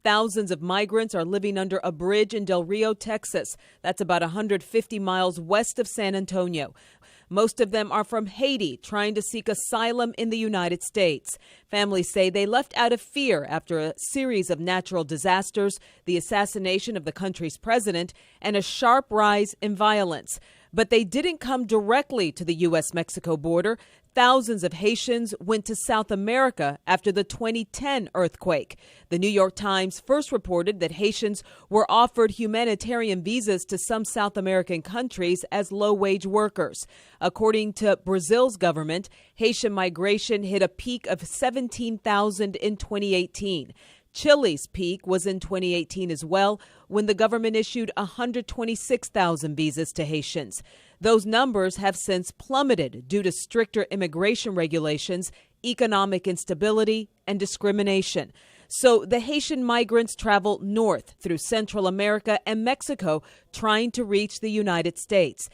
Thousands of migrants are living under a bridge in Del Rio, Texas. That's about 150 miles west of San Antonio. Most of them are from Haiti, trying to seek asylum in the United States. Families say they left out of fear after a series of natural disasters, the assassination of the country's president, and a sharp rise in violence. But they didn't come directly to the U.S.-Mexico border. Thousands of Haitians went to South America after the 2010 earthquake. The New York Times first reported that Haitians were offered humanitarian visas to some South American countries as low-wage workers. According to Brazil's government, Haitian migration hit a peak of 17,000 in 2018. Chile's peak was in 2018 as well, when the government issued 126,000 visas to Haitians. Those numbers have since plummeted due to stricter immigration regulations, economic instability, and discrimination. So the Haitian migrants travel north through Central America and Mexico, trying to reach the United States.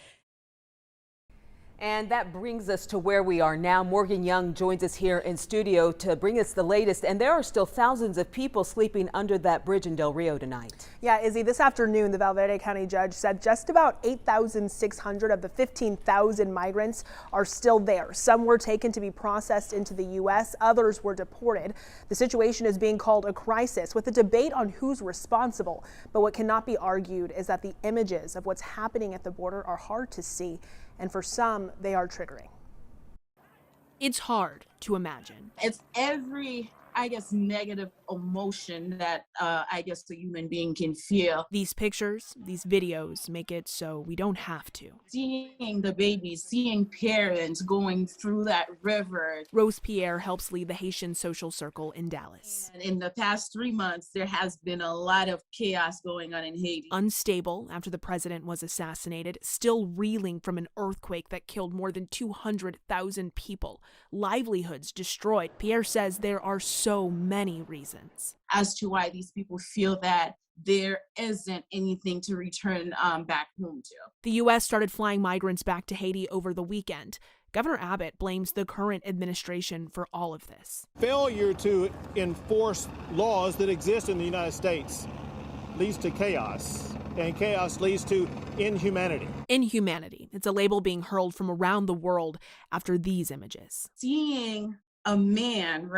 And that brings us to where we are now. Morgan Young joins us here in studio to bring us the latest. And there are still thousands of people sleeping under that bridge in Del Rio tonight. Yeah, Izzy, this afternoon, the Valverde County judge said just about 8,600 of the 15,000 migrants are still there. Some were taken to be processed into the U.S., others were deported. The situation is being called a crisis, with a debate on who's responsible. But what cannot be argued is that the images of what's happening at the border are hard to see. And for some, they are triggering. It's hard to imagine. It's every, negative emotion that a human being can feel. These pictures, these videos make it so we don't have to. Seeing the babies, seeing parents going through that river. Rose Pierre helps lead the Haitian Social Circle in Dallas. And in the past 3 months, there has been a lot of chaos going on in Haiti. Unstable after the president was assassinated, still reeling from an earthquake that killed more than 200,000 people, livelihoods destroyed. Pierre says there are so many reasons as to why these people feel that there isn't anything to return back home to. The U.S. started flying migrants back to Haiti over the weekend. Governor Abbott blames the current administration for all of this. Failure to enforce laws that exist in the United States leads to chaos, and chaos leads to inhumanity. Inhumanity. It's a label being hurled from around the world after these images. Seeing a man,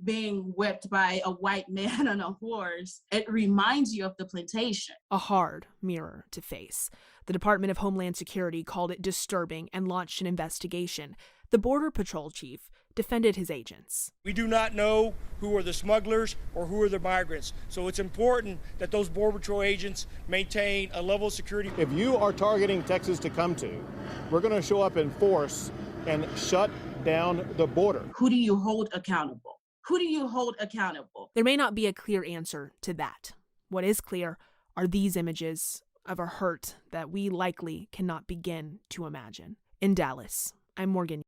being whipped by a white man on a horse, it reminds you of the plantation. A hard mirror to face. The Department of Homeland Security called it disturbing and launched an investigation. The Border Patrol chief defended his agents. We do not know who are the smugglers or who are the migrants, so it's important that those Border Patrol agents maintain a level of security. If you are targeting Texas to come to, we're going to show up in force and shut down the border. Who do you hold accountable? Who do you hold accountable? There may not be a clear answer to that. What is clear are these images of a hurt that we likely cannot begin to imagine. In Dallas, I'm Morgan.